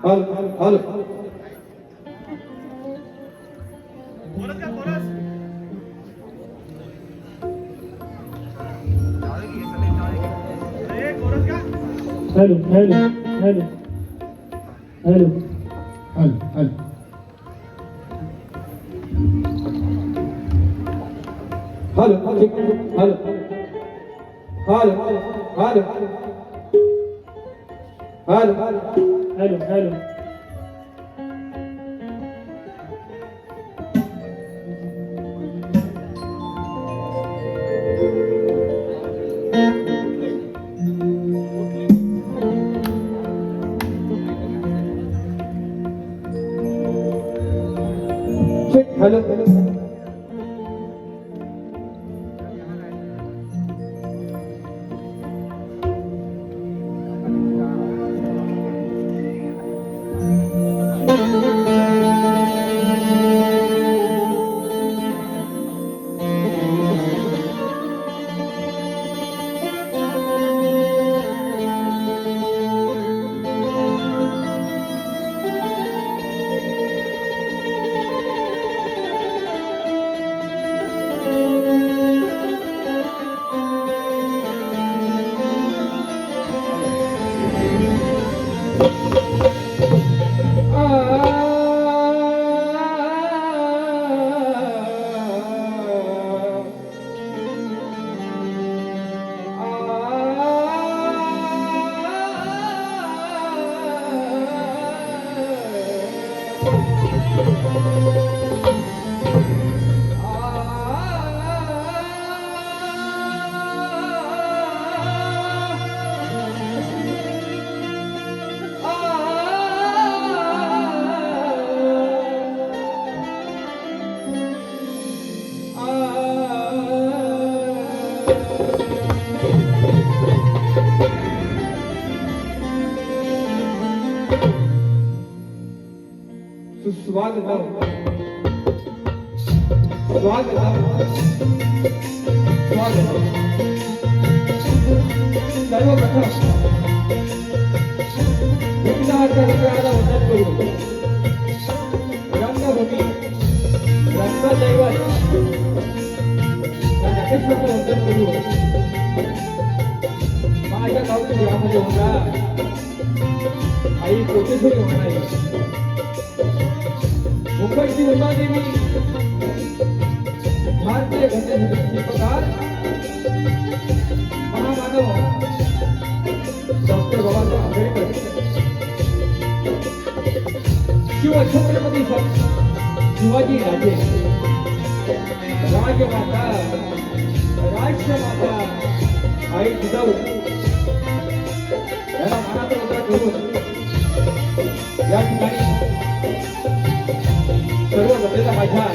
Hello hello hello hello hello hello hello hello hello hello hello hello hello स्वागतम स्वागतम स्वागतम सर्वप्रथम विघ्नहर्ता विग्रहाला वंदन करू रंगभूमी रंगदैवत या नटेश्वराला वंदन करू माझ्या गावच्या देवामध्ये होता आई कोटेश्वरी म्हणाली मुंबईची उमादेवी भारतीय घटनेचे पगार महामानव डॉक्टर बाबासाहेब आंबेडकर शिवछत्रपती शिवाजी राजे राजमाता राष्ट्रमाता आई जिजाऊ याला मानाचा मुद्रा करून या ठिकाणी सर्व बदलेला माझ्या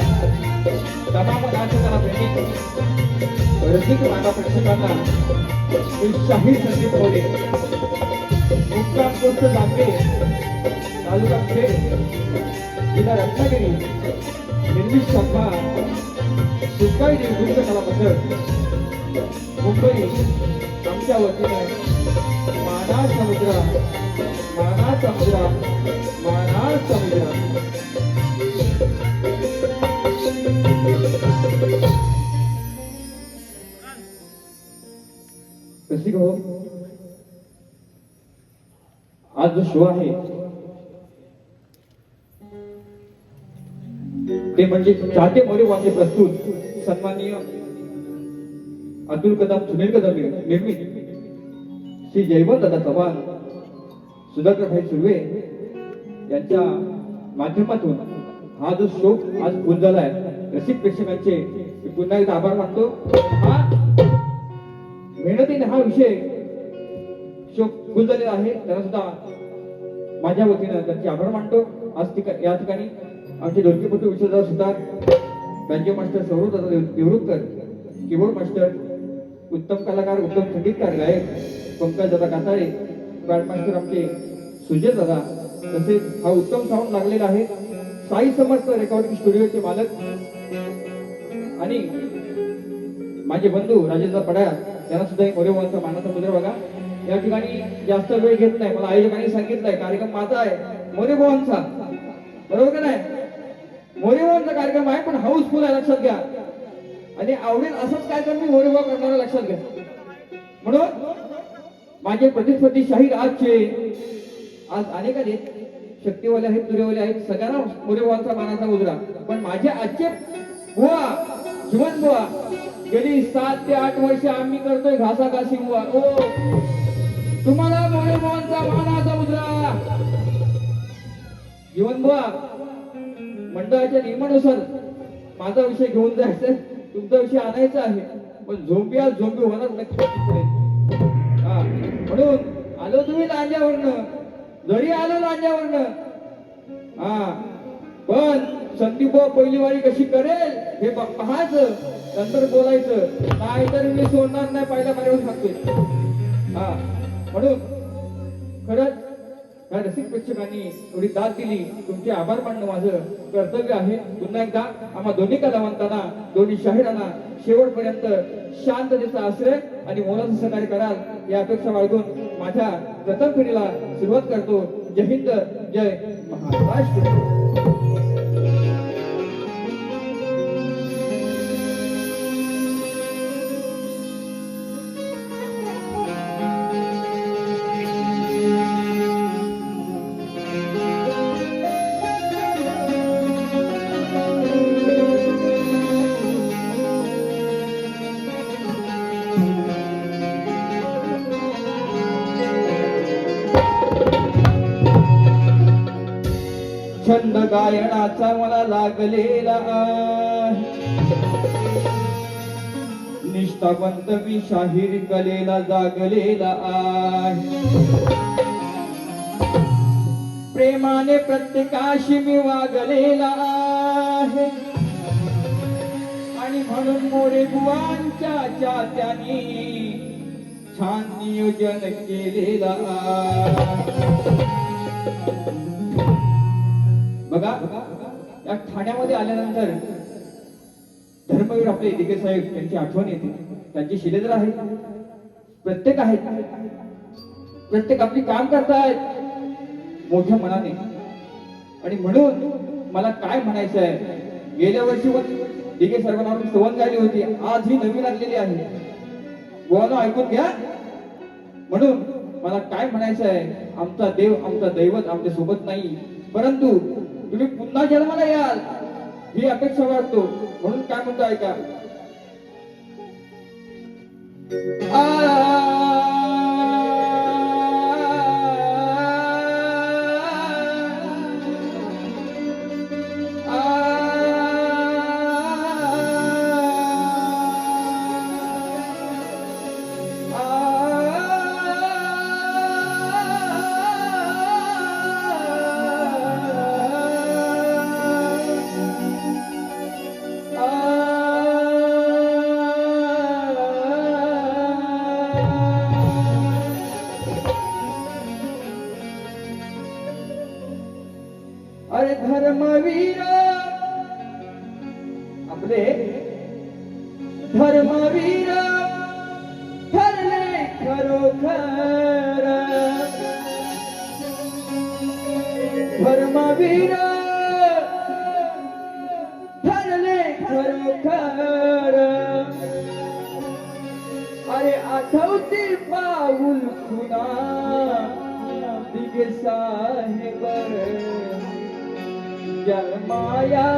तमाम नाचकाला प्रेमी रसिक माता प्रेक्षकांना शाही संदीप होते मुक्काम पोस्ट जामगे तालुका खेड जिल्हा रत्नागिरी निर्मित शाखा सुकाई नृत्य कला मंडळ मुंबई आमच्या वतीने मानाळ समुद्र मानाळ समुद्र मानाळ समुद्र रसिक हो आज जो शो आहे ते म्हणजे चाहते मोरे वाचे प्रस्तुत सन्माननीय अब्दुल कदम सुनील कदम निर्मित श्री जयवंत दादा चव्हाण सुधाकर भाई सुर्वे यांच्या माध्यमातून हा जो शो आज पूर्ण झालाय रसिक प्रेक्षकांचे मी पुन्हा एकदा आभार मानतो. हा मेहनतीने हा विषय शो पूर्ण झालेला आहे त्याला सुद्धा माझ्या वतीनं त्यांचे आभार मानतो. आज या ठिकाणी आमचे ढोलकीपटू विश्वदादा सुतार, बँजो मास्टर सौरभ दादा देवरुखकर, कीबोर्ड मास्टर, उत्तम कलाकार, उत्तम संगीतकार, गायक पंकज दादा कासाळे, ग्रँडमास्टर आमचे सुजय दादा, तसेच हा उत्तम साऊंड लागलेला आहे साई समर्थ रेकॉर्डिंग स्टुडिओचे मालक आणि माझे बंधू राजेंद्र पडाळ यांना सुद्धा एक मोरेबाबांचा मानाचा मुद्रा बघा. या ठिकाणी जास्त वेळ घेत नाही, मला आयोजकांनी सांगितलंय कार्यक्रम माझा आहे मोरेबाबांचा, बरोबर का नाही? मोरेबाबांचा कार्यक्रम आहे पण हाऊसफुल आहे, लक्षात घ्या. आणि आवडेल असंच कार्यक्रम मी मोरेबाबा करणार, लक्षात घ्या. म्हणून माझे प्रतिस्पर्धी शाहीर आजचे आज अनेक आहेत, शक्तीवाले आहेत, तुरेवाले आहेत, सगळ्यांना मोरेबाबांचा मानाचा मुद्रा. पण माझे आजचे बुवा जीवन बुवा गेली 7 ते 8 वर्ष आम्ही करतोय घासाघासी बुवा. ओ तुम्हाला मोरेबाबांचा मानाचा मुद्रा. जीवन बुवा मंडळाच्या नियमानुसार माझा विषय घेऊन जायचा, तुमचा विषय आणायचा आहे, पण झोंबी आज झोंबी होणार नक्की. हा म्हणून आलो तुम्ही लांज्यावरनं, जरी आलो लांज्यावरनं, हा पण संदीप पहिली वारी कशी करेल हे पाहायचं, नंतर बोलायचं, नाहीतर मी सोडणार नाही, पहिल्या पारीवर सांगतोय. हा म्हणून खरंच या रसिक प्रेक्षकांनी थोडी दाद दिली, तुमचे आभार मानणं माझं कर्तव्य आहे. पुन्हा एकदा आम्हा दोन्ही कलावंतांना, दोन्ही शाहिरांना शेवटपर्यंत शांततेचा आश्रय आणि मोलाचं सहकार्य कराल या अपेक्षा बाळगून माझ्या प्रथम पिढीला सुरुवात करतो. जय हिंद, जय महाराष्ट्र. छंद गायनाचा मला लागलेला निष्ठावंत मी शाहीर कलेला जागलेला आहे. प्रेमाने प्रत्येकाशी मी वागलेला आहे आणि म्हणून मोरे बुवांच्या चात्यानी छान नियोजन केलेला आहे. बघा या ठाण्यामध्ये आल्यानंतर धर्मवीर आपले दिगे साहेब यांची आठवण येते. त्यांचे शिलेदार आहेत, प्रत्येक आहेत, प्रत्येक आपली काम करतायत मोठ्या मनाने. आणि म्हणून मला काय म्हणायचं आहे, गेल्या वर्षी पण दिगे साहेबांना सवंग झाली होती, आज ही नवीन आणलेली आहे, गोवानो ऐकून घ्या. म्हणून मला काय म्हणायचं आहे, आमचा देव, आमचा दैवत आमच्या सोबत नाही, परंतु तुम्ही पुन्हा जन्माला याल ही अपेक्षा वाटतो. म्हणून काय म्हणतो ऐका, अरे धर्मवीर आपले धर्मवीर ठरले खरोखर, धर्मवीर ठरले खरोखर. अरे आठवते पाऊल खुना दिगे साहेब, जन्माया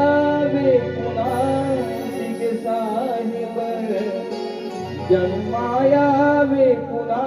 वे पुन्हा दिगे साहेब, जन्माया वे पुन्हा.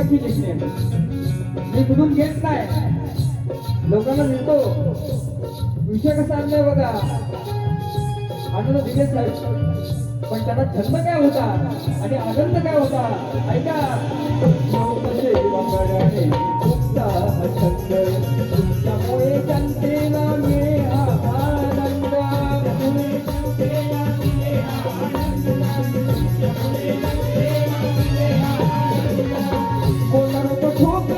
प्रेमाची लिखणे मी कुठून घेत काय लोकांना मिळतो. विषय कसा आणलाय बघा, आनंद दिलेच नाही पण त्याला छंद काय होता आणि आनंद काय होता ऐका. कसे वापराने तुमचा हा छंद, तुमच्यामुळे जनतेला मिळे हा आनंद, बोलणारो ठोक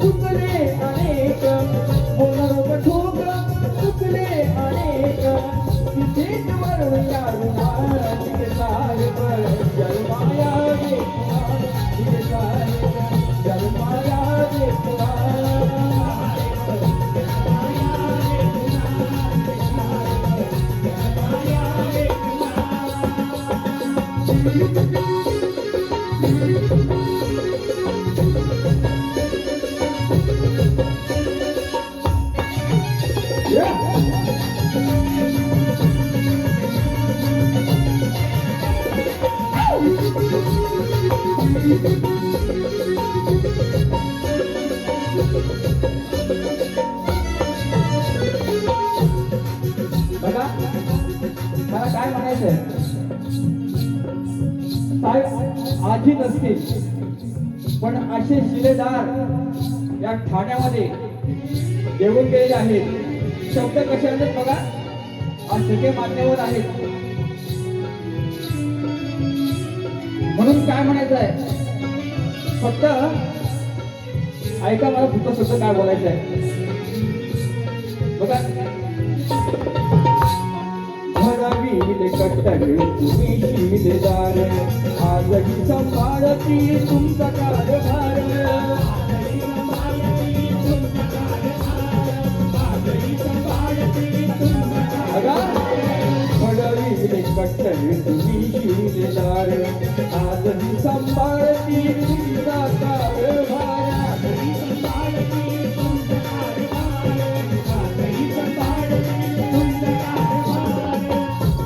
चुकले अनेक, बोलणारो ठोक चुकले अनेक, तिथेच वरून यारुणा तिथे साहेब जन्माया देखुणा, तिथे साहेब जन्माया देखुणा. बघा मला काय म्हणायचंय साहेब, आधी नसतील पण असे शिलेदार या ठाण्यामध्ये येऊन गेलेले आहेत. शब्द कसे आहेत बघा, आज सगळे मान्यवर आहेत. म्हणून काय म्हणायचं आहे, फक्त ऐका मला फक्त शब्द काय बोलायचं आहे बघा. घरावील कट्टर तुम्ही शिलेदार, आजही सांभाळती तुमचा कारभार. घरावील कट्टर तुम्ही शिलेदार, आजही सांभाळती तुमचा कारभार.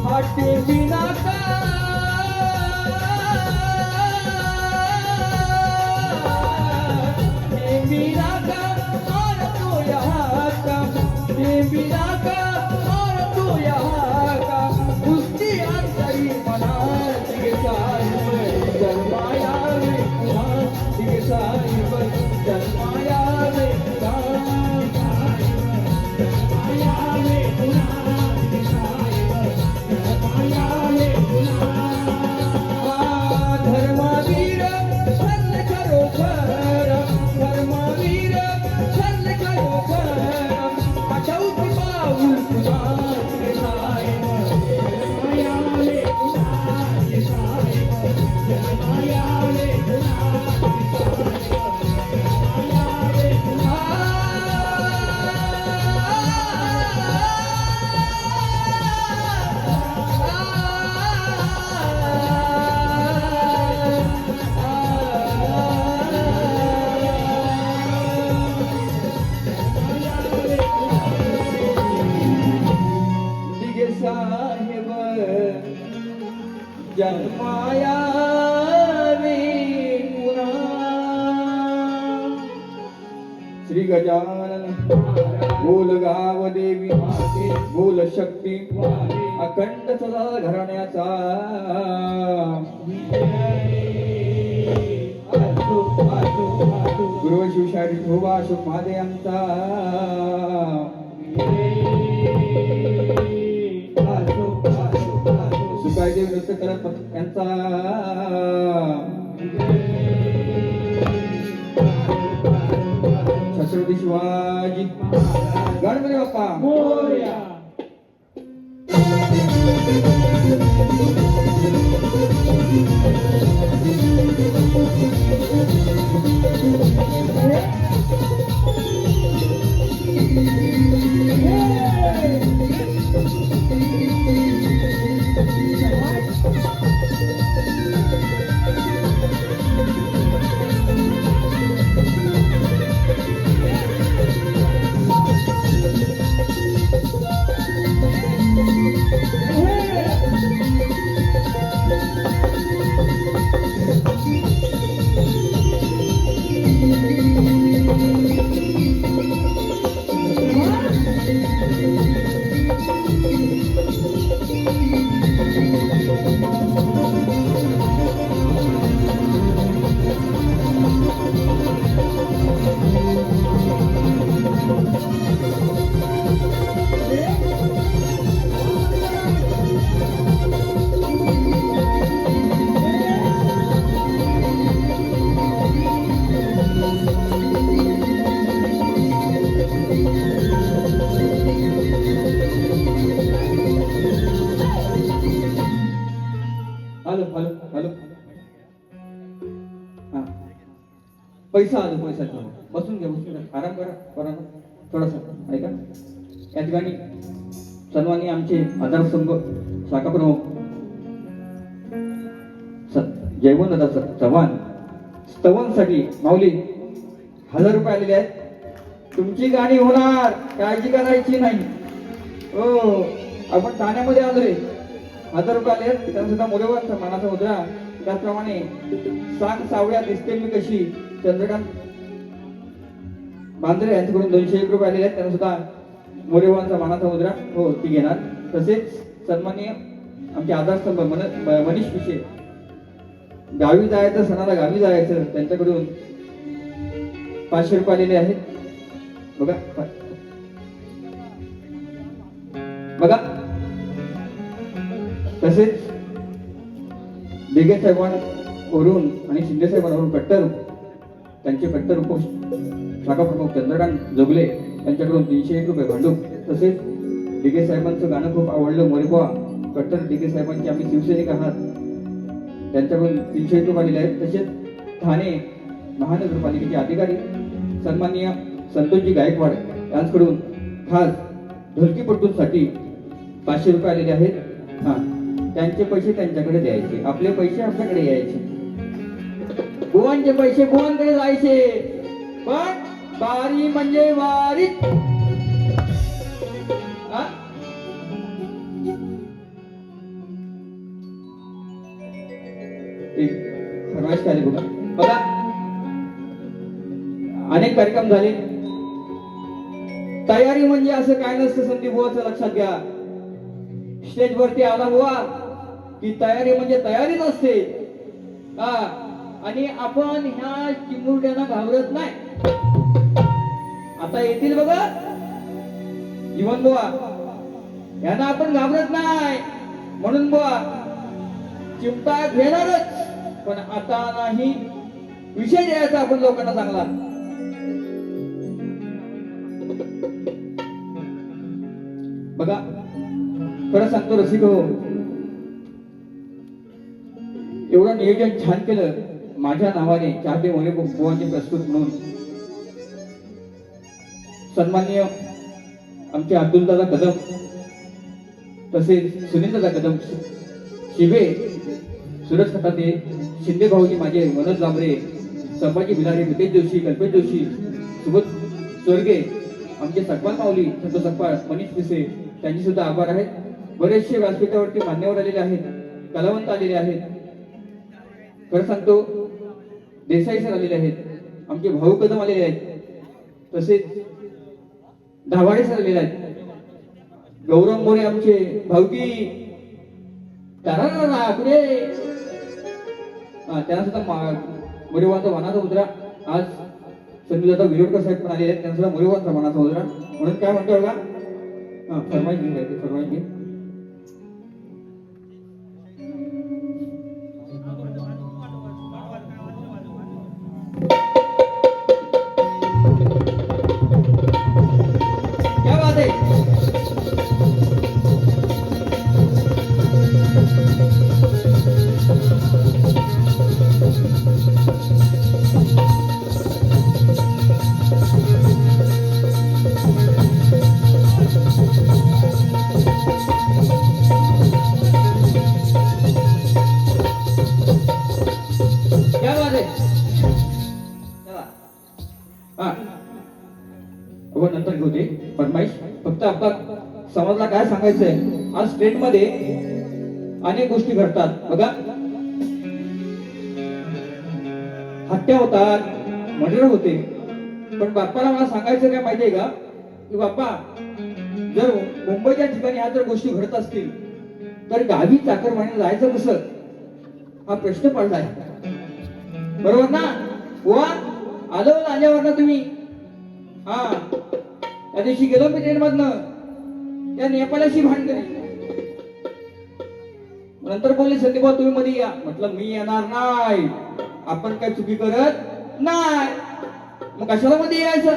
हाटे बिना का बिना का और तो यहाँ का, बिना का और तो यहाँ का, उसकी अंतरी मना तिगे साहिब जन्माया रे पुन्हा, तिगे साहिब जन्माया रे धर्मवीर छल खरोखर, धर्मवीर छल खरोखर, आठवती पाऊल पुन्हा तिगे साहिब जन्माया रे पुन्हा, तिगे साहिब जन्माया रे पुन्हा, जन्माया रे पुन्हा. तिगे साहेब जन्माया रे पुन्हा. श्री गजानन बोल गाव देवी, बोल शक्ती अखंड सदा घराण्याचा. गुरु शिवशाही भोवा अशोक महादे यांचा. सुकायदेव नृत्य करत यांचा. छत्रपती शिवाजी गणपती बाप्पा मोरया. पैसा आलो पैसा घेऊ. बसून घ्या आराम करा करा थोडासा ऐका. या ठिकाणी सन्माननीय आमचे आधारस्तंभ शाखा प्रमुख जयवंत दादा चव्हाण स्तवनसाठी माऊली 1000 रुपये आलेले आहेत. तुमची गाणी होणार, काळजी करायची नाही. हो आपण ठाण्यामध्ये आलो रे. 1000 रुपये आले आहेत. त्यांना सुद्धा मोरेवांचा मानाचा मुद्रा. त्याचप्रमाणे सांग सावळ्या दिसते मी कशी चंद्रकांत बांद्रे यांच्याकडून 201 रुपये आलेले आहेत. त्यांना सुद्धा मोरेवांचा मानाचा मुद्रा हो ती घेणार. तसेच सन्माननीय आमचे आधारस्तंभ मनीष विषय गावी जायचं सणाला गावी जायचं त्यांच्याकडून 500 रुपये आलेले आहेत. बघा बघा. तसेच बेगे साहेबांवरून आणि शिंदे साहेबांवरून कट्टर त्यांचे कट्टर उप शाखा प्रमुख चंद्रकांत जोगले त्यांच्याकडून 301 रुपये भांडूप. तसेच बेगे साहेबांचं गाणं खूप आवडलं मोरेबा कट्टर बेगे साहेबांचे आम्ही शिवसैनिक आहात त्यांच्याकडून 301 रुपये आलेले आहेत. तसेच ठाणे महानगरपालिकेचे अधिकारी सन्माननीय संतोषजी गायकवाड यांच्याकडून खास ढोलकीपट्टूंसाठी 500 रुपये आलेले आहेत. हा त्यांचे पैसे त्यांच्याकडे द्यायचे, आपले पैसे आपल्याकडे यायचे. बुवांचे पैसे बुवांकडे जायचे. पण वारी म्हणजे वारी. फरमाईश आली बघा बघा. अनेक कार्यक्रम झाले. तयारी म्हणजे असं काय नसतं संदीप बुवाचं लक्षात घ्या. स्टेज वरती आला बुवा की तयारी म्हणजे तयारी नसते. आणि आपण ह्या चिमुरड्यांना घाबरत नाही. आता येतील बघा जीवन बुवा यांना आपण घाबरत नाही म्हणून बुवा चिमटा घेणारच. पण आता नाही विषय द्यायचा आपण लोकांना चांगला. बघा खरं सांगतो रसिक हो एवढं नियोजन छान केलं माझ्या नावाने चाहते मोरे बुवांचे प्रस्तुत म्हणून. सन्माननीय आमचे अब्दुल दादा कदम तसेच सुनील दादा कदम शिवे सुरज खताते शिंदे भाऊजी माझे मनोज लांबरे संभाजी भिलारे मितेश जोशी कल्पेश जोशी सुबोध चोरगे आमचे सकपाल माऊली संतोष सकपाळ मनीष पिसे त्यांचे सुद्धा आभार आहेत. बरेचसे व्यासपीठावरती मान्यवर आलेले आहेत, कलावंत आलेले आहेत. खरं सांगतो देसाई सर आलेले आहेत, आमचे भाऊ कदम आलेले आहेत. तसेच धावाडे सर आलेले आहेत. गौरव मोरे आमचे भाऊकी पुढे त्यांना सुद्धा मोरेवांचा मानाचा मुद्रा. आज संजूदादा विरोडकर साहेब पण आलेले आहेत, त्यांना सुद्धा मोरेवांचा मानाचा मुद्रा. म्हणून काय म्हणतो बघा फरमाईश घे फरमाईश घे. क्या बात है. नंतर घेऊ दे फरमाईश. फक्त आपला समाजाला काय सांगायचंय आज स्टेट मध्ये अनेक गोष्टी घडतात बघा. हत्या होतात, मर्डर होते. पण बाप्पाला मला सांगायचं काय माहितीये का की बाप्पा जर मुंबईच्या ठिकाणी ह्या जर गोष्टी घडत असतील तर गावी चाकरमाने जायचं कसं हा प्रश्न पडलाय. बरोबर ना बुवा. आल्यावर ना तुम्ही त्या दिवशी गेलो मी ट्रेन मधनं त्या नेपाळाशी भांडण. नंतर बोलले संदीप भाऊ तुम्ही मध्ये या. म्हटलं मी येणार नाही, आपण काय चुकी करत नाही, मग कशाला मध्ये यायचं.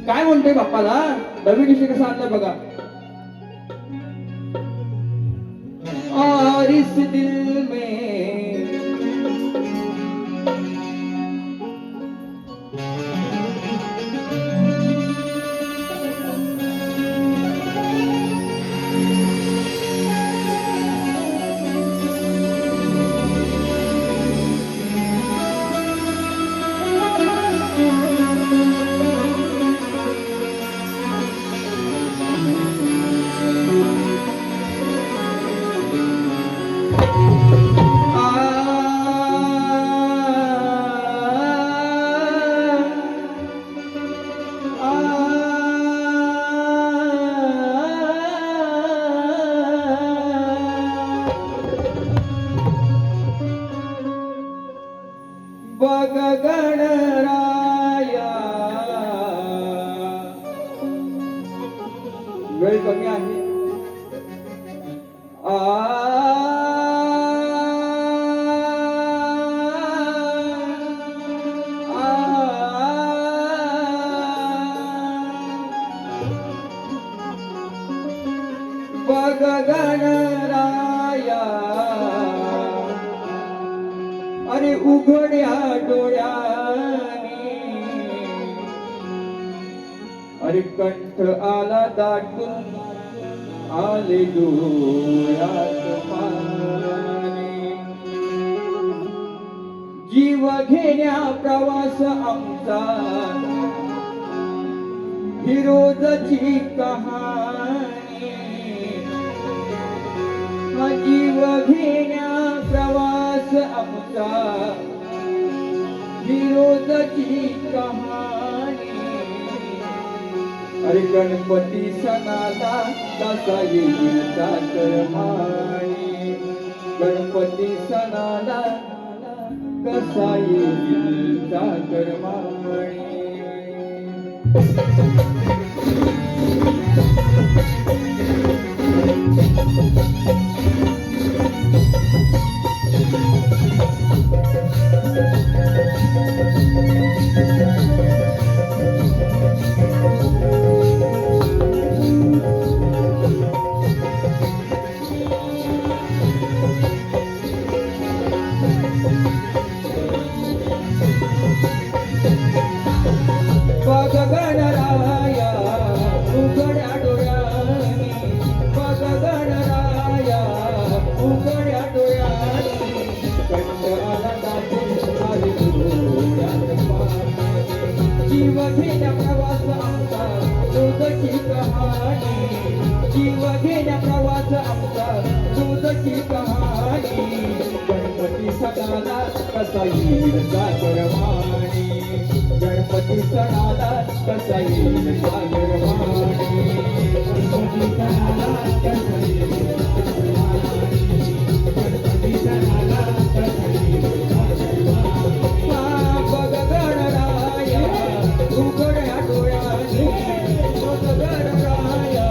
काय म्हणतोय बाप्पाला नवीन विषय कसा आणलाय बघा. और इस दिल में कमी आहे. बघ गणराया अरे उघड्या डोळ्याने अरे कंठ आला दाटून आले डोळ्यात पाणी. जीव घेण्या प्रवास आमचा ही रोजची कहाणी. हा जीव घेण्या प्रवास आमचा ही रोजची कहाणी. अरे गणपती सणाला कसा येईल चाकरमानी. गणपती सणाला कसा येईल चाकरमानी. बघ गणराया उघड्या डोळ्यानी. बघ गणराया उघड्या डोळ्यानी. कंठ आला दाटून आले डोळ्यात पाणी. जीव घेण्या प्रवास आमचा रोजची कहाणी. जीव घेण्या प्रवास आमचा रोजची कहाणी. गणपती सणाला कसा येईल चाकरमानी. गणपती सणाला कसा येईल चाकरमानी. गणपती सणाला कसा येईल चाकरमानी. गणपती सणाला कसा येईल चाकरमानी. बघ गणराया उघड्या डोळ्यानी. बघ गणराया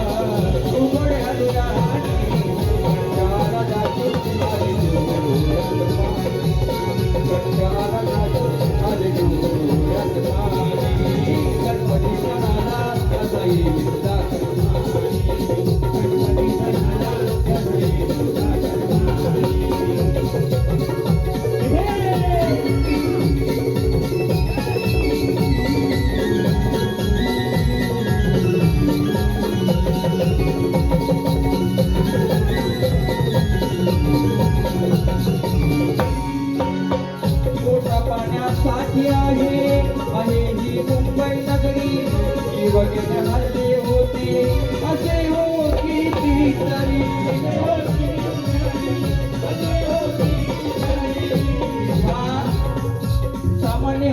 उघड्या डोळ्यानी. कंठाला दाटून आले डोळ्यात पाणी. कंठाला दाटून आले डोळ्यात पाणी. गणपती सणाला कसा येईल चाकरमानी. गणपती सणाला कसा येईल चाकरमानी. पोटा पाण्यासाठी आहे ही मुंबई नगरी. जीव घेण्या हल्ले होते असे हो कितीतरी. सामान्य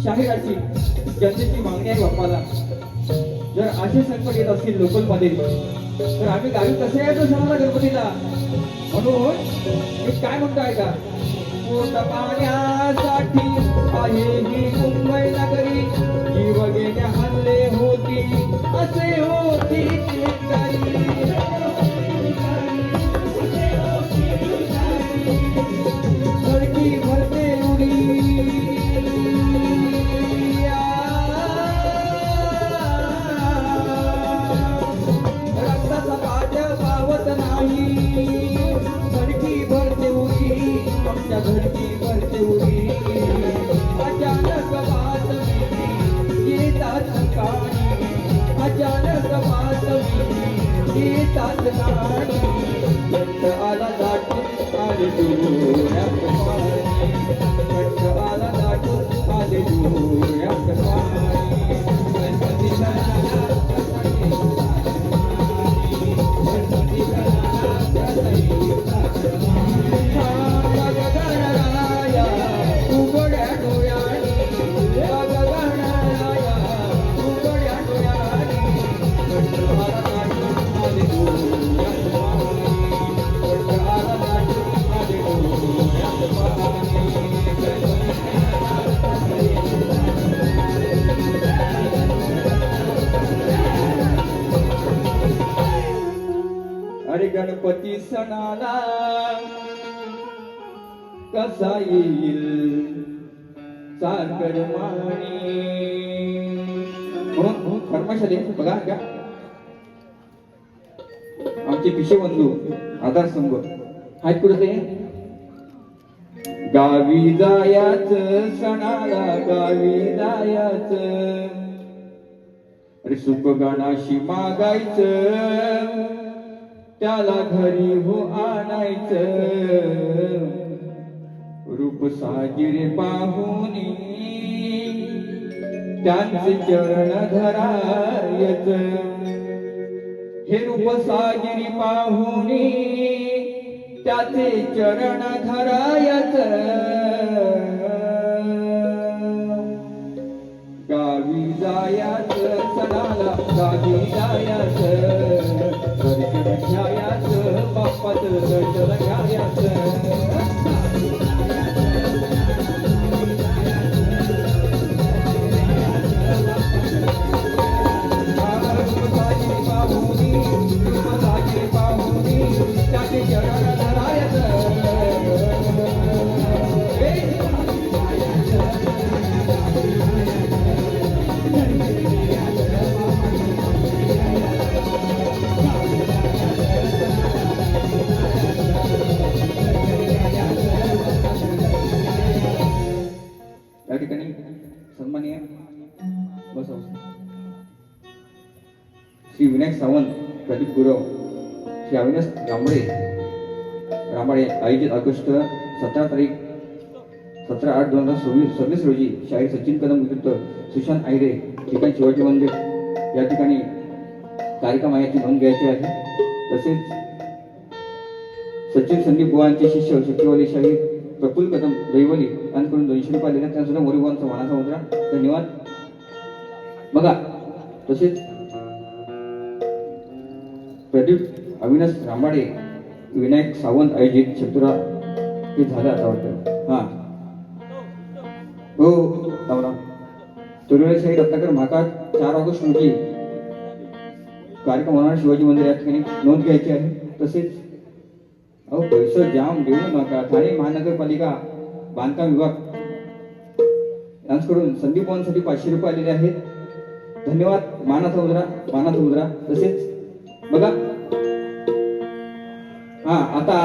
शाहिराची जनतेची मागणी आहे बाप्पाला. जर असे संकट येत असतील लोकलमध्ये तर आम्ही गावी कसे यायचं सणाला गणपतीला. म्हणून मी काय म्हणतोय का. पोट पाण्यासाठी आहे ही मुंबई नगरी. जीव घेण्या हल्ले होती असे होती धडकी भरते उडी. रक्ताचा पाठ पावत नाही. धडकी भरते उडी आमच्या धडकी भरते उडी. अचानक बातमी येतात कानी. अचानक बातमी येतात कानी. कंठ आला दाटून आले डोळ्यात पाणी. कंठ आला दाटून आले डोळ्यात पाणी. गणपती सणाला कसा येईल चाकरमानी. गणपती सणाला कसा येईल चाकरमानी. बघ गणराया उघड्या डोळ्यानी. बघ गणराया उघड्या डोळ्यानी. कंठ आला दाटून आले डोळ्यात पाणी. कंठ आला दाटून आले डोळ्यात पाणी. गणपती सणाला कसा येईल अरे गणपती सणाला कसा येईल सागर माणी म्हणून फरमाश आली बघा का आमचे पिशे बंधू आधार संघ आहेत कुठे ते गावी जायाच सणाला गावी जायाच अरे सुख गाणाशी मागायचं त्याला घरी हो आणायचं रूप साजिरे पाहुनी त्यांचे चरण धरायच हे रूप साजिरी पाहुनी त्याचे चरण धरायच गावी जायाच सणाला गावी जायाच दर्शन घ्यायाच बाप्पाचं दर्शन घ्यायाच या ठिकाणी सन्माननीय श्री विनायक सावंत प्रदीप गुरव श्री अविनाश रांबाडे आयोजित ऑगस्ट 17/8/2026 रोजी शाहीर सचिन कदम विरुद्ध सुशांत आहिरे ठिकाणी शिवाजी मंदिर या ठिकाणी कार्यक्रमाची नोंद घ्यायची आहे. तसेच सचिन संदीप बुवांचे शिष्य शक्तिवाली शाहीर प्रफुल्ल कदम दैवली यांकडून 200 रुपये देण्यात त्यांना सुद्धा मोरीबुवांचा मानाचा मुद्रा धन्यवाद. बघा तसेच प्रदीप अविनाश रांबाडे विनायक सावंत आयोजित शत्रुरा हे झालं आता वाटतं हा हो लावला तुरुळे शाही रत्नाकर महाकाळ 4 ऑगस्ट रोजी कार्यक्रम होणार शिवाजी मंदिर या ठिकाणी नोंद घ्यायची आहे. तसेच अहो पैसे जाम देऊ नका. ठाणे महानगरपालिका बांधकाम विभाग यांच्याकडून संदीप बुवांसाठी 500 रुपये आलेले आहेत. धन्यवाद. मानाचा मुद्रा तसेच बघा हा आता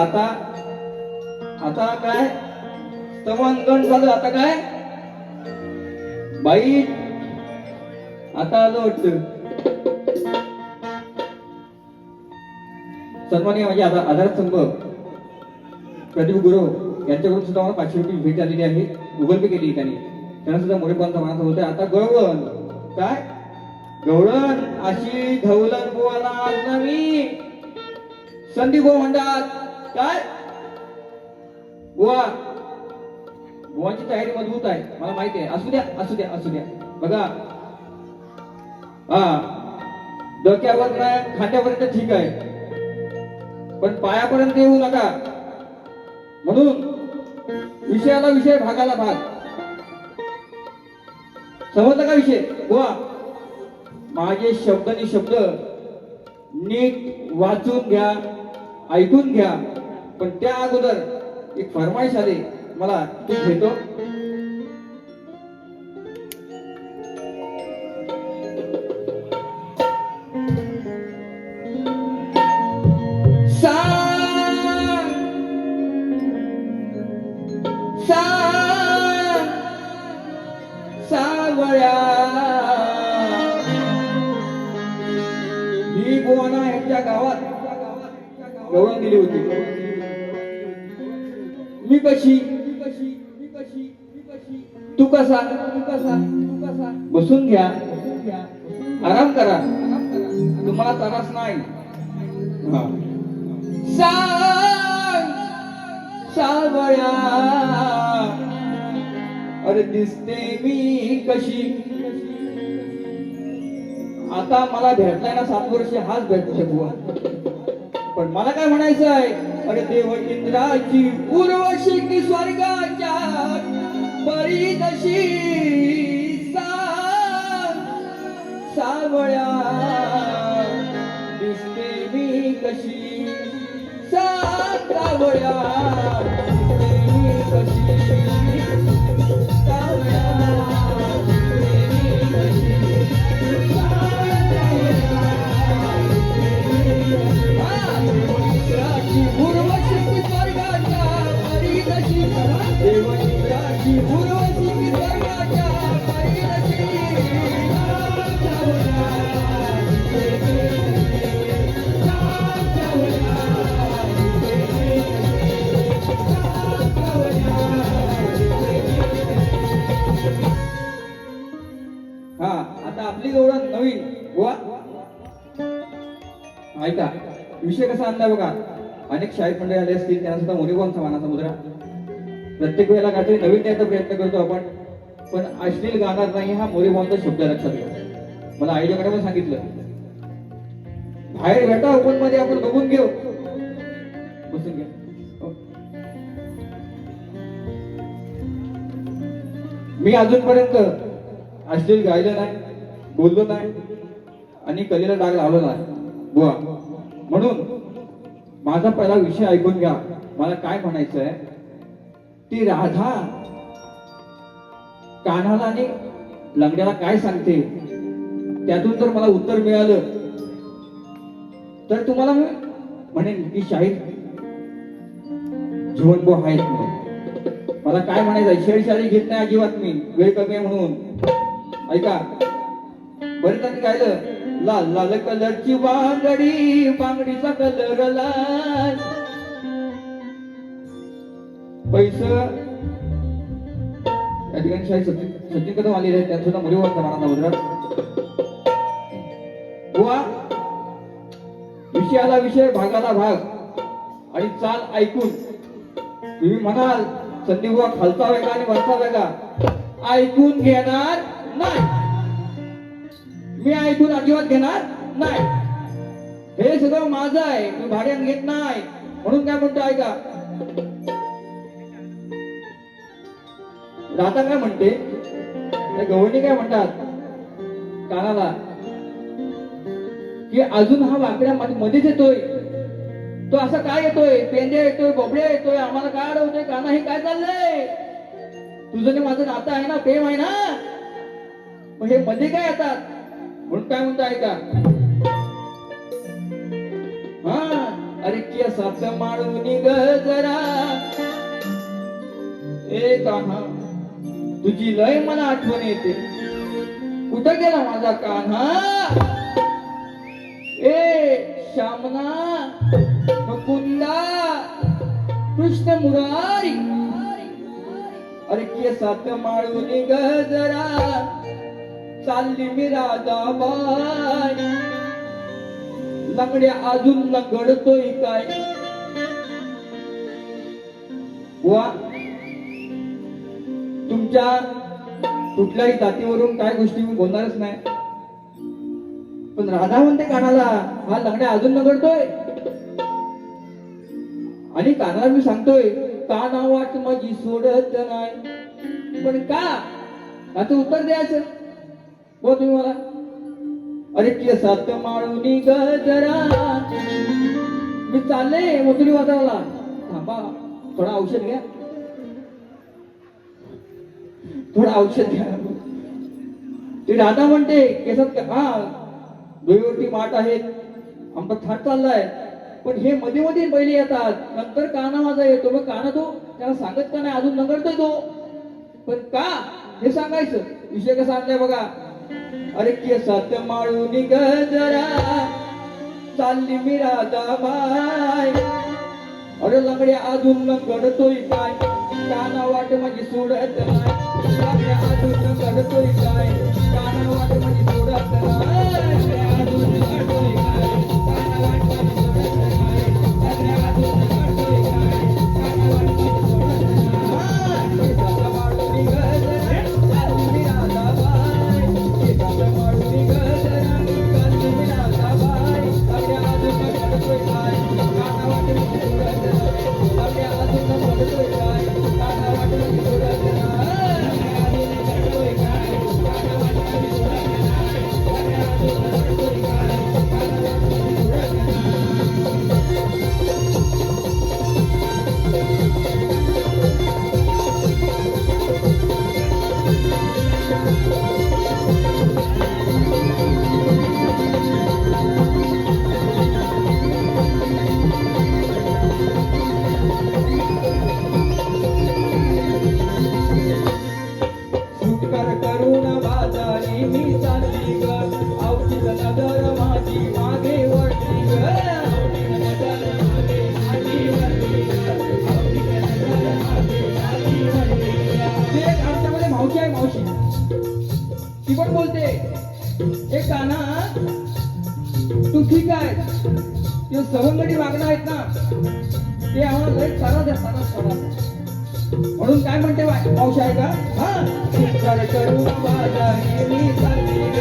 काय स्तवांकन झालं. आता काय बाई आता आलं वाटतं. सन्माननीय माझे आधार स्तंभ प्रदीप गुरव यांच्याकडून सुद्धा मला 500 रुपये भेट आलेली आहे. गुगल पे केली त्यांनी. त्यांना सुद्धा मोठेपणाचा मानाचा होता. आता गवळण काय गवळण अशी धवलन बुवाला आज नवी संदीप बुवा म्हणतात. काय बुवांची तयारी मजबूत आहे मला माहिती आहे. असू द्या बघा हा डोक्यावर नाही खांद्यापर्यंत ठीक आहे पण पायापर्यंत येऊ नका. म्हणून विषयाला विषय भागाला भाग. समजलं का विषय बुवा. माझे शब्दानी शब्द नीट वाचून घ्या ऐकून घ्या. पण त्या अगोदर एक फरमाईश आली मला ती घेतो. सावळ्या ही बुवाना यांच्या गावात गवळण दिली होती. मी कशी तू कसा बसून घ्या आराम करा तुम्हाला त्रास नाही. सावळ्या अरे दिसते मी कशी. आता मला भेटलाय ना 7 वर्ष हाच भेटू शकू. पण मला काय म्हणायचं आहे. अरे देव इंद्राची उर्वशी की स्वर्गाच्या परिदशी सावळ्या दिसते प्रेमी कशी सावळ्या प्रेमी कशी सावळ्या प्रेमी कशी देवनिद्राची उर्वशी स्वर्गाच्या परी कशी देवनिद्राची उर्वशी स्वर्गाच्या परी कशी हा आता आपली गौरव नवीन वा ऐका विषय कसा आणलाय बघा. अनेक शाळेत मंडळी आले असतील त्यांना सुद्धा मोरेगावचा मानाचा मुद्रा. प्रत्येक वेळेला काहीतरी नवीन द्यायचा प्रयत्न करतो आपण, पण अश्लील गाणार नाही हा मोरेगावचा शब्द लक्षात घ्या. मला आयोजकाने पण सांगितलं बाहेर भेटा ओपन मध्ये आपण बघून घेऊ. बसून घ्या. मी अजूनपर्यंत अश्लील गायलं नाही, बोललो नाही आणि कलेला डाग लावला नाही बुवा. म्हणून माझा पहिला विषय ऐकून घ्या. मला काय म्हणायचं आहे, ती राधा कान्हाला आणि लंगड्याला काय सांगते त्यातून जर मला उत्तर मिळालं तर तुम्हाला मी म्हणेन की शाहीर जीवनभो आहेत म्हणून. मला काय म्हणायचं, शेरशाही घेत नाही अजिबात मी, वेळ कमी आहे म्हणून. ऐका बरेच त्यांनी गायलं लाल लाल कलरची बांगडी बांगडीचा कलर लाल पैस या ठिकाणी शाही सचिन कदम आलेले आहेत त्यांचा सुद्धा मुलीवर मानाचा मुद्रा. बुवा विषयाला विषय भागाला भाग आणि चाल ऐकून तुम्ही म्हणाल संदीप बुवा खालचा वेगळा आणि वरचा वेगळा ऐकून घेणार नाही. मी ऐकून अजिबात घेणार नाही. हे सगळं माझं आहे, मी भाड्यानं घेत नाही. म्हणून काय म्हणतो ऐका, राधा काय म्हणते, गवळणी काय म्हणतात कानाला की अजून हा वाकड्या मध्येच येतोय, तो असा काय येतोय, पेंड्या येतोय, बोबड्या येतोय, आम्हाला काय अडवतोय, काना हे काय चाललंय, तुझं ने माझं नातं आहे ना, प्रेम आहे ना, मग हे मध्ये काय येतात. म्हणून काय म्हणतो ऐका, हा अरे केसात माळून ग जरा ए कान्हा तुझी लय मला आठवण येते, कुठं गेला माझा कान्हा, ए श्यामना मुकुंदा कृष्ण मुरारी, अरे केसात माळून ग जरा चालली मी राधाबाई, लंगड्या अजून लंगडतोय काय. वा तुमच्या कुठल्याही जातीवरून काय गोष्टी मी बोलणारच नाही, पण राधा म्हणते कानाला हा लंगड्या अजून लंगडतोय आणि कानाला मी सांगतोय काना वाट माझी सोडत नाही, पण का आता उत्तर द्यायचं बोल तुम्ही मला. अरे केसात माळूनी ग जरा मी चालले मोतुरी वाजवायला, थांबा थोडा औषध घ्या, थोडा औषध घ्या. ती राधा म्हणते केसात हा डोईवरती माठ आहेत, आमचा थाट चाललाय, पण हे मध्ये मध्ये पहिले येतात, नंतर काना माझा येतो, मग काना तो त्याला सांगत का नाही अजून नगडतोय तो, पण का हे सांगायचं. विषय कसा आणलाय बघा, अरे केसात माळून ग जरा चालली मी राधाबाई, अरे लंगड्या अजून लंगडतोय काय, काना वाट माझी सोडत नाही, लंगड्या अजून लंगडतोय काय, काना वाट माझी सोडत नाही, अजून लंगडतोय काय, काना वाट माझी सोडत नाही, लंगड्या अजून लंगडतोय काय, काना वाट माझी सोडत नाही. केसात माळून ग जरा चालली मी राधाबाई, केसात माळून ग जरा चालली मी राधाबाई, लंगड्या अजून लंगडतोय काय, काना वाट माझी सोडत नाही, लंगड्या अजून लंगडतोय काय, काना वाट माझी सोडत नाही, अजून लंगडतोय काय, काना वाट माझी सोडत नाही, लंगड्या अजून लंगडतोय काय, काना वाट माझी जो सवंगडी वागणं आहेत ना ते आम्हाला लय चारा द्या चारा म्हणून काय म्हणते मावशी आहे का हा विचार करू बाजारी मी चालली ग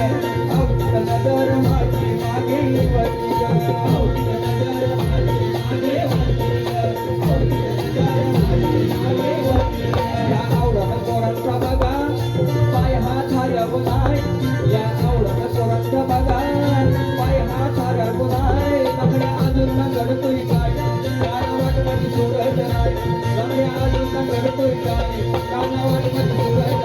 औषध नजर माझी मागे वळली ग औषध नजर माझी मागे वळली ग औषध नजर माझी मागे वळली ग या आवडत पोरांचा बघा पाय हात हरवू नाय या आवडत पोरांचा बघा पाय हात हरवू नाय लंगड्या अजून न घडतोय काय कानावाट माझी सोडत नाही लंगड्या अजून न घडतोय काय कानावाट माझी सोडत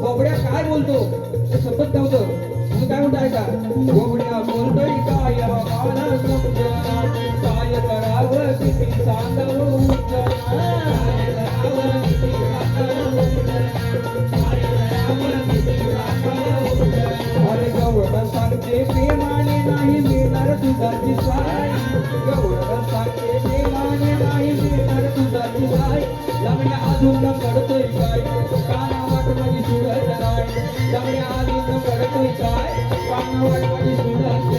बोबड्या काय बोलतो ते शपथ नव्हतं तुम्ही काय म्हणताय का बोबड्या बोलतोय काय मला समजना काय करावं किती सांगावं अरे गौरव सांगते प्रेमाने नाही मिळणार तुझाची साय गौरव सांगते प्रेमाने नाही मिळणार तुझाची साय लग्न अजून कडतोय काय कानावाट माझी सुरत नाही लग्न अजून कडतोय काय कानावाट माझी सुरत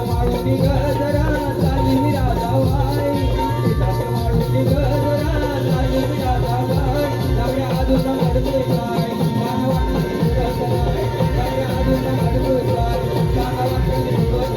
माळून गजरा चाली मी राजावाई माळून गजरा चाली मी राजावाई लग्न अजून कडतोय काय कानावाट माझी सुरत नाही लग्न अजून कडतोय काय कानावाट माझी सुरत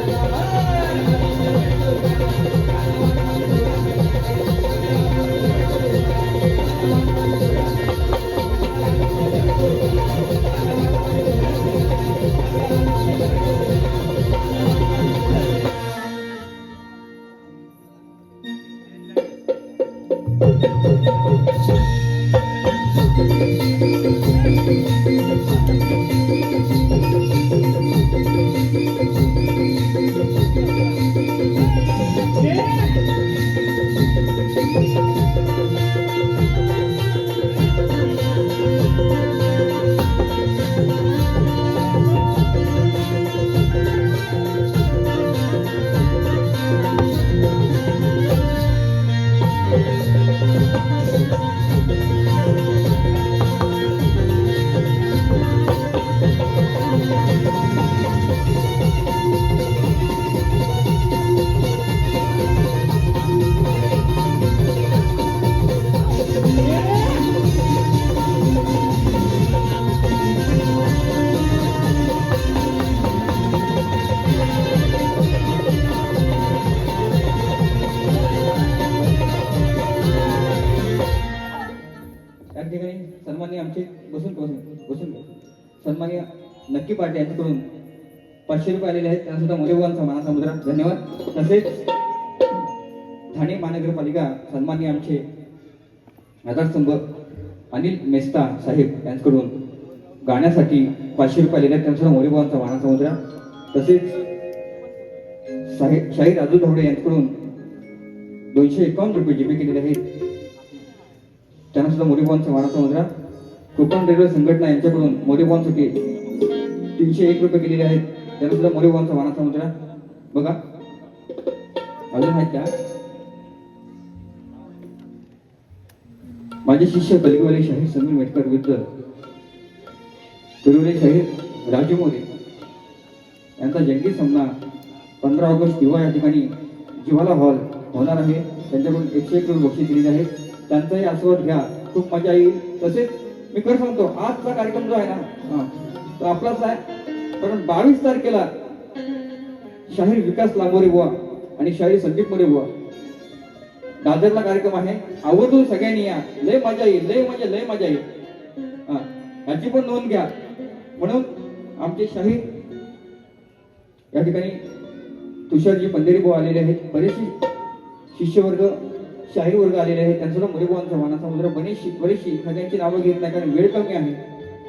सन्माननीय आमचे सन्माननीय नक्की पाटील यांच्याकडून 500 रुपये आलेले आहेत त्यांना सुद्धा मौल्यवान मानाचा मुद्रा धन्यवाद. तसेच ठाणे महानगरपालिका सन्माननीय आमचे आधारस्तंभ अनिल मेस्ता साहेब यांच्याकडून गाण्यासाठी 500 रुपये आलेले आहेत त्यांना सुद्धा मौल्यवान मानाचा मुद्रा. तसेच शाहीर राजू धावडे यांच्याकडून 251 रुपये जीपे केलेले आहेत त्यांना सुद्धा मोरीबॉन मानाचा मुद्रा. कोकण रेल्वे संघटना यांच्याकडून मोरीबॉनसाठी 301 रुपये केलेले आहेत त्यांना सुद्धा मोरीबॉनचा मानाचा मुद्रा. बघा अजून आहेत का माझे शिष्य कलिगवाले शाहीर समीर मेटकर विरुद्ध तुरुले शाहीर राजू मोरे यांचा जंगी सामना 15 ऑगस्ट किंवा या ठिकाणी जिवाला हॉल होणार आहे. त्यांच्याकडून 101 रुपये बक्षीस दिलेले आहेत त्यांचाही आस्वाद घ्या खूप मजा येईल. तसेच मी खरं सांगतो आजचा कार्यक्रम जो आहे ना तो आपलाच आहे पण 22 तारखेला शाहीर विकास लांबोरे बुवा आणि शाहीर संदीप मोरे बुवा दादरला कार्यक्रम आहे. आवर्जून सगळ्यांनी या लय मजा येईल लय मजा येईल याची पण नोंद घ्या. म्हणून आमचे शाहीर या ठिकाणी तुषारजी पंधेरी बुवा आलेले आहेत. बरेचसे शिष्यवर्ग शाहीर वर्ग आलेले आहे त्यांचा सुद्धा मोरेबाबांचा मानाचा मुद्रा बरीचशी सगळ्यांची नावं घेत नाही कारण वेळ कमी आहे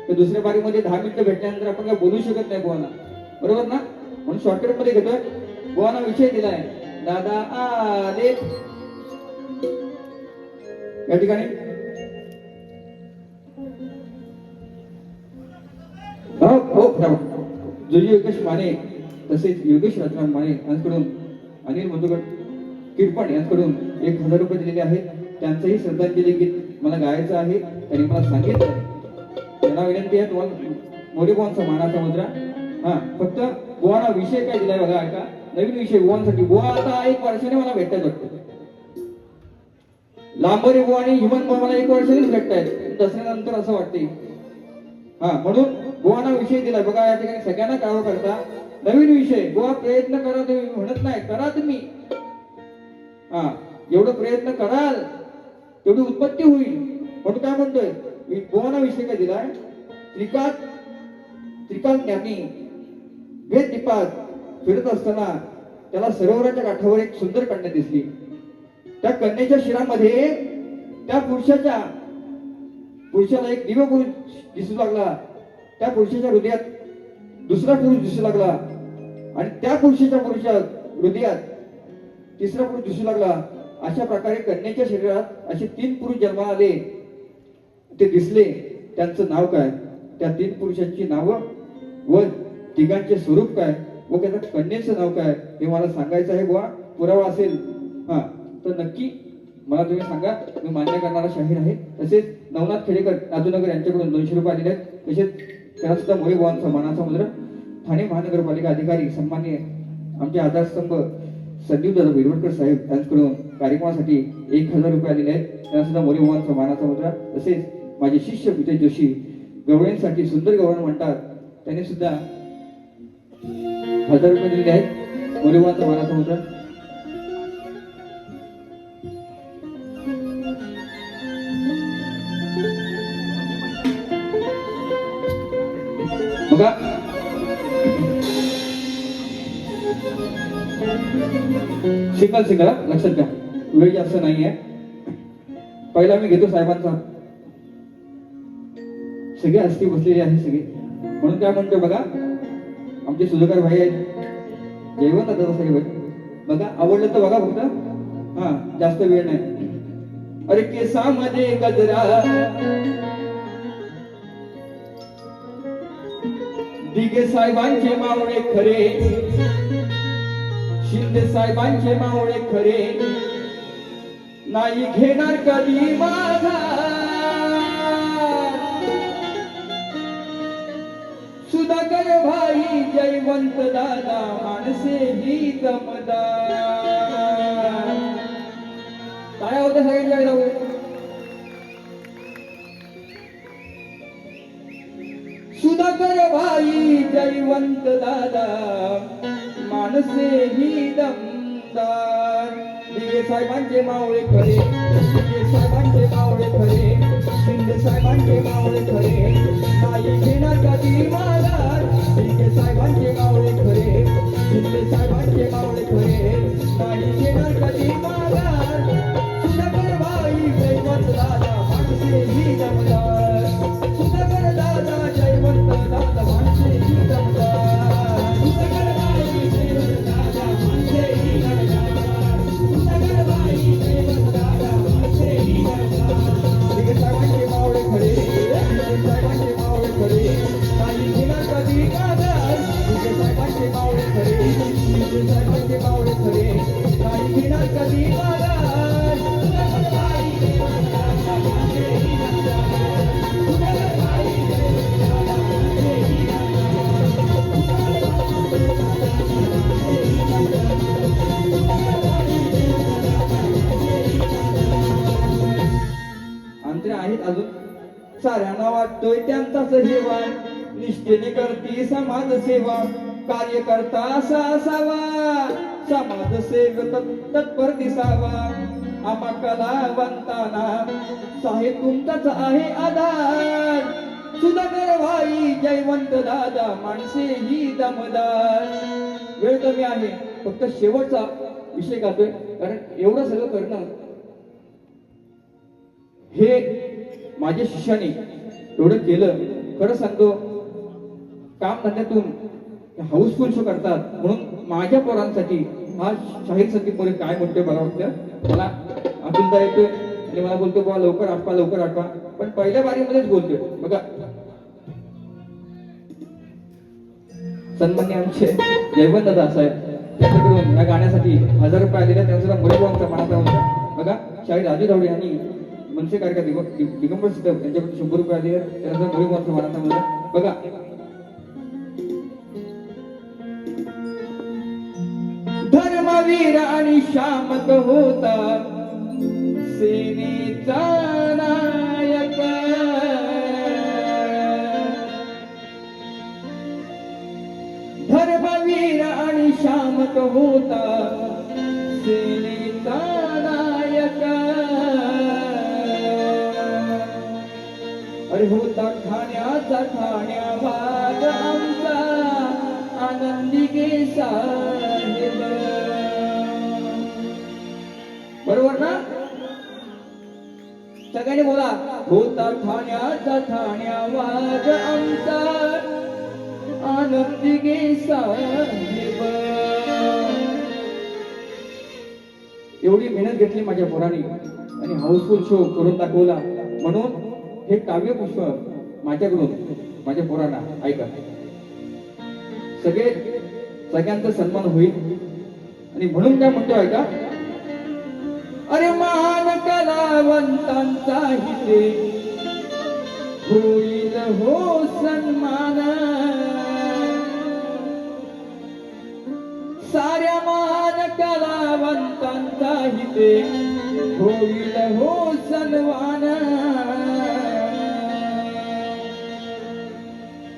तर दुसऱ्या बारीमध्ये 10 मिनिटं भेटल्यानंतर आपण काय बोलू शकत नाही बुवांना बरोबर ना म्हणून शॉर्टकट मध्ये घेतोय बुवांना विषय दिलाय दादा आले या ठिकाणी जुजी योगेश माने तसेच योगेश रत्नाम माने यांच्याकडून अनिल मधुकर किरपण यांच्याकडून 1000 रुपये दिलेले आहेत त्यांचंही श्रद्धांजली गीत मला गायचं आहे त्यांनी मला सांगितलं त्यांना विनंती आहे तुम्हाला मोरेबाबांचा मानाचा मुद्रा हा फक्त बुवाना विषय काय दिलाय बघा ऐका नवीन विषय बुवांसाठी बुवा आता 1 वर्षाने मला भेटतात वाटतं लांबोरे बुवा आणि हिमंत बुवा मला 1 वर्षानेच भेटतायत दसऱ्यानंतर असं वाटते हा म्हणून बुवाना विषय दिलाय बघा या ठिकाणी सगळ्यांना काळो करता नवीन विषय बुवा प्रयत्न करा तुम्ही म्हणत नाही करा तुम्ही हा एवढं प्रयत्न कराल तेवढी उत्पत्ती होईल म्हणून काय म्हणतोय मी बुवाना विषय काय दिलाय त्रिकाल ज्ञानी वेद दीपात फिरत असताना त्याला सरोवराच्या काठावर एक सुंदर कन्या दिसली त्या कन्येच्या शिरामध्ये त्या पुरुषाला एक दिव्य पुरुष दिसू लागला त्या पुरुषाच्या हृदयात दुसरा पुरुष दिसू लागला आणि त्या पुरुषाच्या हृदयात तिसरा पुरुष दिसू लागला अशा प्रकारे कन्येच्या शरीरात असे 3 पुरुष जन्माला आले ते दिसले त्यांचं नाव काय त्या 3 पुरुषांची नावं व तिघांचे स्वरूप काय व त्या कन्येचं नाव काय हे मला सांगायचं आहे बुवा पुरावा असेल हा तर नक्की मला तुम्ही सांगा मी मान्य करणारा शाहीर आहे तसेच नवनाथ खेडेकर नादूनगर यांच्याकडून 200 रुपये आलेले आहेत तसेच त्यांना सुद्धा मोरेबाबांचा मानाचा मुद्रा ठाणे महानगरपालिका अधिकारी सन्माननीय आमचे आधारस्तंभ संदीप दादा बिरवडकर साहेब यांच्याकडून कार्यक्रमासाठी 1000 रुपये आलेले आहेत त्यांना सुद्धा मोरेबाबांचा मानाचा मुद्रा तसेच माझे शिष्य विजय जोशी गवळ्यांसाठी सुंदर गवळण म्हणतात त्यांनी सुद्धा 1000 रुपये दिलेले आहेत मोरेबाबांचा मानाचा मुद्रा बघा सिंगल लक्षात घ्या वेळ जास्त नाहीये पहिला मी घेतो साहेबांचा सगळे हस्ती बसलेले आहे सगळे म्हणून काय म्हणतो बघा आमचे सुधाकर भाई आहेत जयवंत दादा साहेब बघा आवडलं तर बघा फक्त हा जास्त वेळ नाही अरे केसामध्ये गजरा दिगे साहेबांचे मावळे खरे शिंदे साहेबांचे मावळे खरे नाही घेणार कधी माझा सुधाकर भाई जयवंत दादा माणसे ही दमदार काय होतं सगळ्यांच्या सुधाकर भाई जयवंत दादा माणसे ही दमदार दिगे साहेबांचे मावळे खरे दिगे साहेबांचे मावळे खरे शिंदे साहेबांचे मावळे खरे नाही घेणार कधी माघार दिगे साहेबांचे मावळे खरे शिंदे साहेबांचे मावळे खरे नाही घेणार कधी माघार सुधाकर भाई जयवंत दादा माणसे ही दमदार सुधाकर दादा जयवंत दादा माणसे ही दमदार सुधाकर भाई जयवंत दादा माणसे ही दमदार सुधाकर भाई जयवंत दादा माणसे ही दमदार दिगे साहेबांचे मावळे खरे दिगे साहेबांचे मावळे खरे नाही घेणार कधी माघार दिगे साहेबांचे मावळे खरे दिगे साहेबांचे मावळे खरे नाही घेणार कधी माघार सुधाकर भाई जयवंत दादा माणसे ही दमदार सुधाकर भाई जयवंत दादा माणसे ही अंतर आहेत अजून साऱ्यांना वाटतोय त्यांचाच हेवा निष्ठेने करती समाज सेवा कार्यकर्ता असा असावा समाजसेवक तत्पर दिसावा आम्हा कलावंतांना साहेब तुमचाच आहे आधार सुधाकर भाई जयवंत दादा माणसे ही दमदार वेळ कमी आहे फक्त शेवटचा विषय गातोय कारण एवढं सगळं करणं हे माझ्या शिष्याने एवढं केलं. खरं सांगतो, काम धंद्यातून हाऊसफुल शो करतात म्हणून माझ्या पोरांसाठी हा शाहीर संदीप मोरे काय म्हणतोय मला वाटतं. मला अतुलदा येतोय आणि मला बोलतो बाबा लवकर आठवा लवकर आठवा, पण पहिल्या बारीमध्येच बोलतोय. बघा सन्मान्य आमचे जयवंत दादा साहेब त्यांच्याकडून या गाण्यासाठी 1000 रुपये आलेले, त्यांचा मुलीभावांचा मानाचा होता. बघा शाहीर राजू धावडे यांनी मनसे कार्यक्रम दिगंबर सिद्धम यांच्याकडून 100 रुपये आले, त्यांचा मुलीभावांचा मानाचा होता. बघा धर्मवीर आणि शामक होता सेनेचा नायक, धर्मवीर आणि शामक होता सेनेचा नायक. अरे होता ठाण्याचा ठाण्यावाद आमचा आनंदी साहेब. बरोबर ना? सगळ्यांनी बोला. होता ठाण्याचा ठाण्यावाद आमचा आनंदी साहेब. एवढी मेहनत घेतली माझ्या पोरांनी आणि हाऊसफुल शो करून दाखवला. म्हणून हे काव्य पुष्प माझ्याकडून माझ्या पोरांना ऐका. सगळ्यांचा सन्मान होईल आणि म्हणून काय म्हणतो ऐका. अरे मान कलावंतांचा हिते होईल हो सन्मान, साऱ्या मान कलावंतांचा हिते होईल हो सन्मान.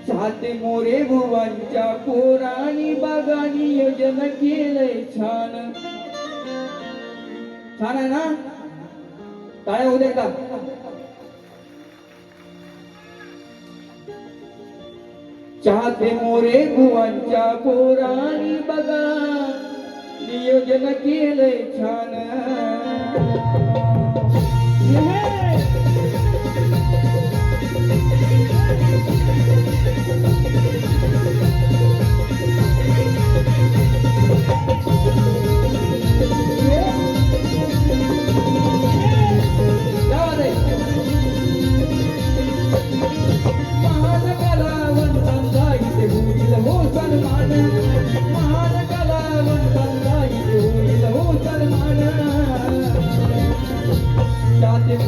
चाहते मोरे भुवांच्या पोरांनी बघा नियोजन केलंय छान. छान आहे ना? टाळ्या होऊ दे का? चाहते मोरे भुवांच्या पोरांनी बघा नियोजन केलंय छान.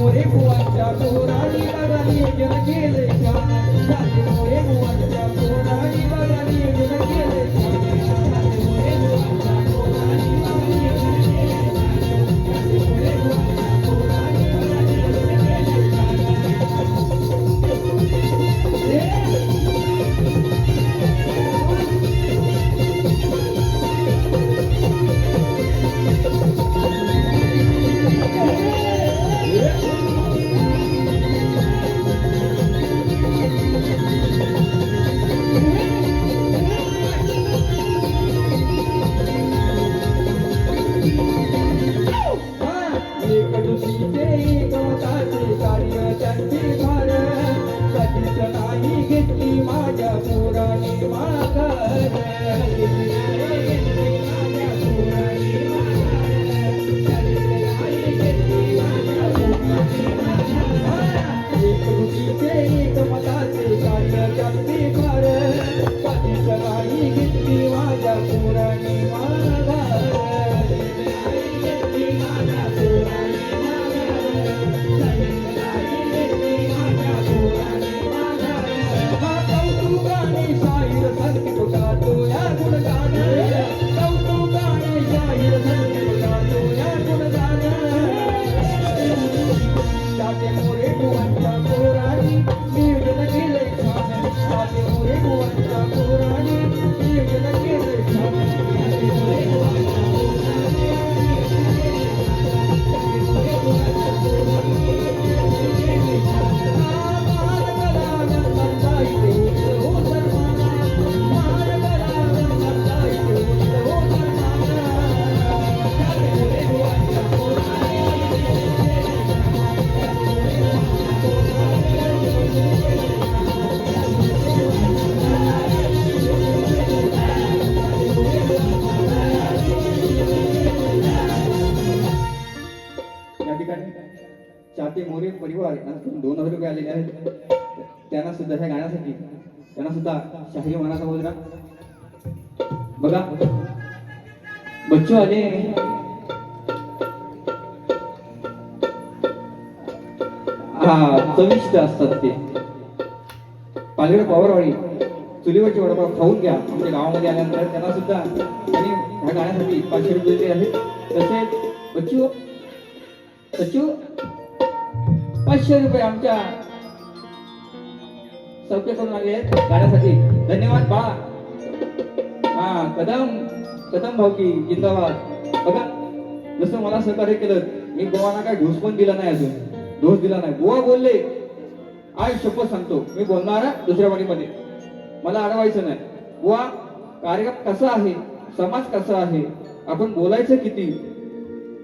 मोरे बुवांच्या पोरांनी बघा नियोजन केलंय छान. जाते मोरे बुवांच्या पोरांनी बघा नियोजन केलंय छान. जाते मोरे बुवांच्या पोरांनी बघा नियोजन केलंय छान. जाते मोरे बुवांच्या पोरांनी बघा नियोजन केलंय ठिकाणी चाहते मोरे परिवार यांच्याकडून 2000 रुपये आलेले आहेत. त्यांना सुद्धा ह्या गाण्यासाठी त्यांना सुद्धा शाहीर मनाचा मुजरा. बघा बच्चू आले. हा चविष्ट असतात ते. पालघर पावरवाडी चुलीवरचे वडापाव खाऊन घ्या. आमच्या गावामध्ये आल्यानंतर त्यांना सुद्धा त्यांनी ह्या गाण्यासाठी 500 रुपये दिले आहेत. तसेच बच्चू बच्चू 500 रुपये आमच्या चौक्याकडून आले आहेत गाण्यासाठी. धन्यवाद बाळा. हा कदम भाऊकी जिंदाबाद. बघा जसं मला सहकार्य केलं, मी गोवाना काय घुस पण दिला नाही, अजून डोस दिला नाही. गोवा बोलले आज शपथ सांगतो मी बोलणार दुसऱ्या वाडीमध्ये, मला अडवायचं नाही. गोवा कार्यक्रम कसा आहे, समाज कसा आहे, आपण बोलायचं किती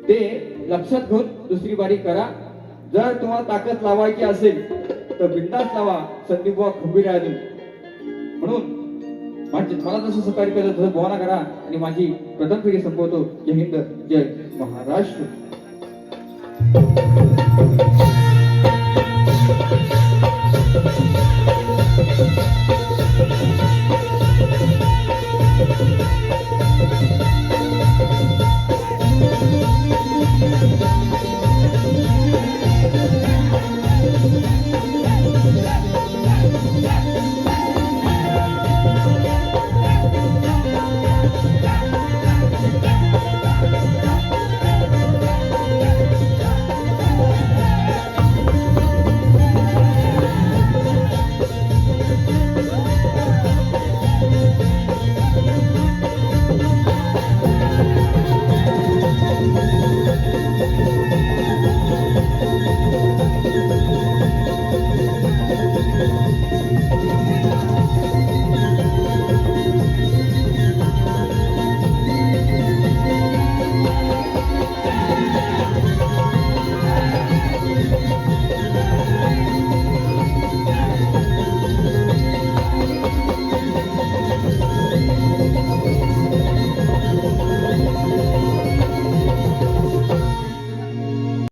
ते लक्षात घेऊन दुसरी बारी करा. जर तुम्हाला ताकद लावायची असेल तर बिंदास लावा. संदीप बुवा खंबीर आहे म्हणून मला जसं सहकार्य केलं तसं बोवाना करा. आणि माझी प्रथम पिढी संपवतो. जय हिंद, जय महाराष्ट्र.